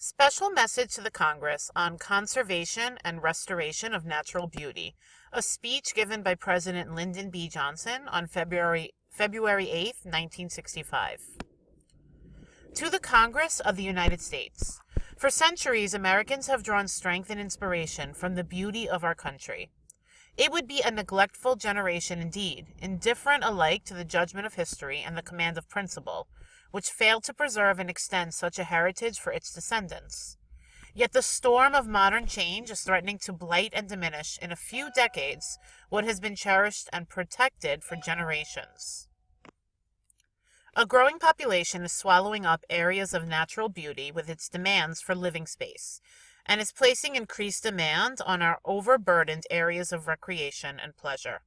Special message to the Congress on conservation and restoration of natural beauty. A speech given by President Lyndon B. Johnson on February 8, 1965. To the Congress of the United States. For centuries, Americans have drawn strength and inspiration from the beauty of our country. It would be a neglectful generation indeed, indifferent alike to the judgment of history and the command of principle, which failed to preserve and extend such a heritage for its descendants. Yet the storm of modern change is threatening to blight and diminish in a few decades what has been cherished and protected for generations. A growing population is swallowing up areas of natural beauty with its demands for living space, and is placing increased demand on our overburdened areas of recreation and pleasure.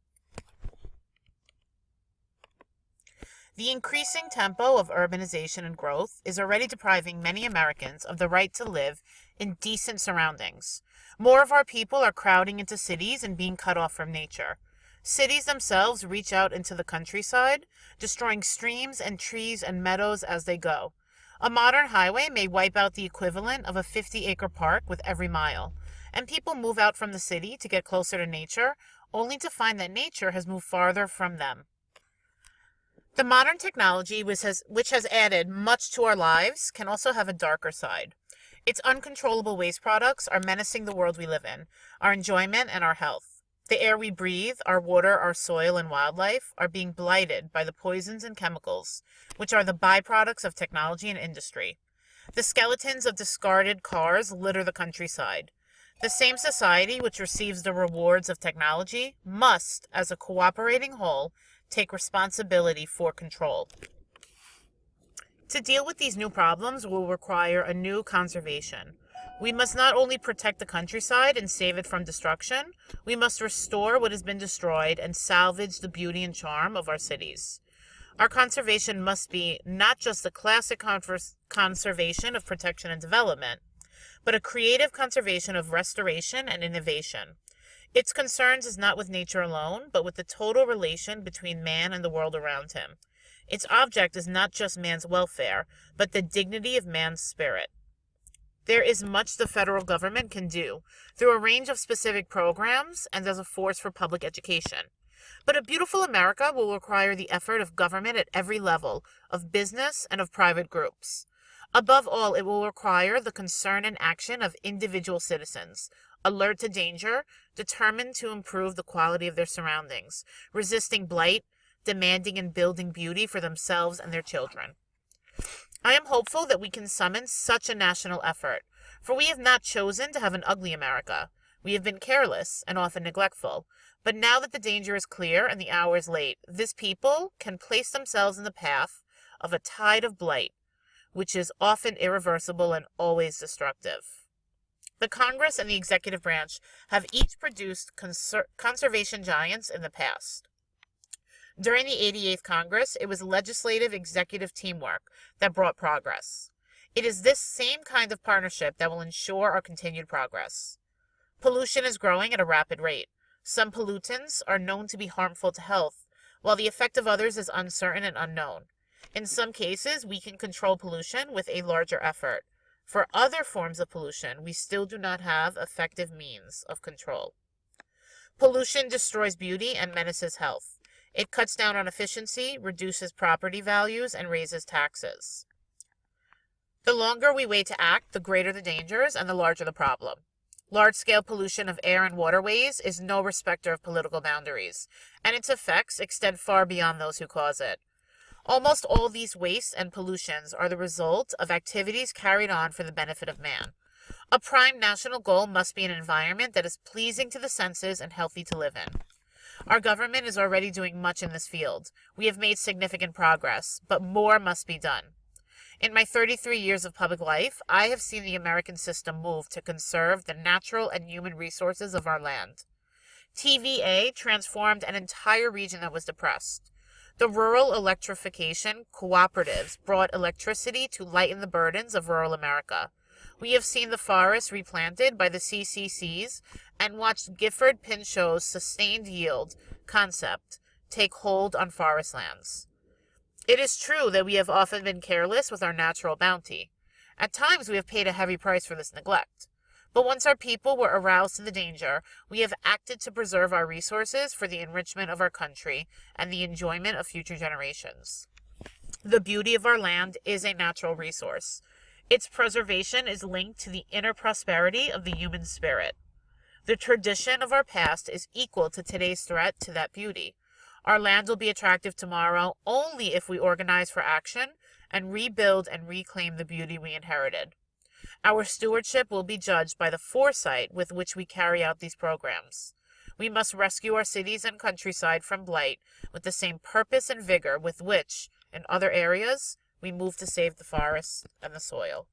The increasing tempo of urbanization and growth is already depriving many Americans of the right to live in decent surroundings. More of our people are crowding into cities and being cut off from nature. Cities themselves reach out into the countryside, destroying streams and trees and meadows as they go. A modern highway may wipe out the equivalent of a 50-acre park with every mile, and people move out from the city to get closer to nature, only to find that nature has moved farther from them. The modern technology, which has added much to our lives, can also have a darker side. Its uncontrollable waste products are menacing the world we live in, our enjoyment and our health. The air we breathe, our water, our soil, and wildlife are being blighted by the poisons and chemicals, which are the byproducts of technology and industry. The skeletons of discarded cars litter the countryside. The same society which receives the rewards of technology must, as a cooperating whole, take responsibility for control. To deal with these new problems will require a new conservation. We must not only protect the countryside and save it from destruction, we must restore what has been destroyed and salvage the beauty and charm of our cities. Our conservation must be not just the classic conservation of protection and development, but a creative conservation of restoration and innovation. Its concerns is not with nature alone, but with the total relation between man and the world around him. Its object is not just man's welfare, but the dignity of man's spirit. There is much the federal government can do through a range of specific programs and as a force for public education. But a beautiful America will require the effort of government at every level, of business and of private groups. Above all, it will require the concern and action of individual citizens, alert to danger, determined to improve the quality of their surroundings, resisting blight, demanding and building beauty for themselves and their children. I am hopeful that we can summon such a national effort, for we have not chosen to have an ugly America. We have been careless and often neglectful, but now that the danger is clear and the hour is late, this people can place themselves in the path of a tide of blight, which is often irreversible and always destructive. The Congress and the executive branch have each produced conservation giants in the past. During the 88th Congress, it was legislative executive teamwork that brought progress. It is this same kind of partnership that will ensure our continued progress. Pollution is growing at a rapid rate. Some pollutants are known to be harmful to health, while the effect of others is uncertain and unknown. In some cases, we can control pollution with a larger effort. For other forms of pollution, we still do not have effective means of control. Pollution destroys beauty and menaces health. It cuts down on efficiency, reduces property values, and raises taxes. The longer we wait to act, the greater the dangers and the larger the problem. Large-scale pollution of air and waterways is no respecter of political boundaries, and its effects extend far beyond those who cause it. Almost all these wastes and pollutions are the result of activities carried on for the benefit of man. A prime national goal must be an environment that is pleasing to the senses and healthy to live in. Our government is already doing much in this field. We have made significant progress, but more must be done. In my 33 years of public life, I have seen the American system move to conserve the natural and human resources of our land. TVA transformed an entire region that was depressed. The rural electrification cooperatives brought electricity to lighten the burdens of rural America. We have seen the forests replanted by the CCCs and watched Gifford Pinchot's sustained yield concept take hold on forest lands. It is true that we have often been careless with our natural bounty. At times, we have paid a heavy price for this neglect. But once our people were aroused to the danger, we have acted to preserve our resources for the enrichment of our country and the enjoyment of future generations. The beauty of our land is a natural resource. Its preservation is linked to the inner prosperity of the human spirit. The tradition of our past is equal to today's threat to that beauty. Our land will be attractive tomorrow only if we organize for action and rebuild and reclaim the beauty we inherited. Our stewardship will be judged by the foresight with which we carry out these programs. We must rescue our cities and countryside from blight with the same purpose and vigor with which, in other areas, we move to save the forests and the soil.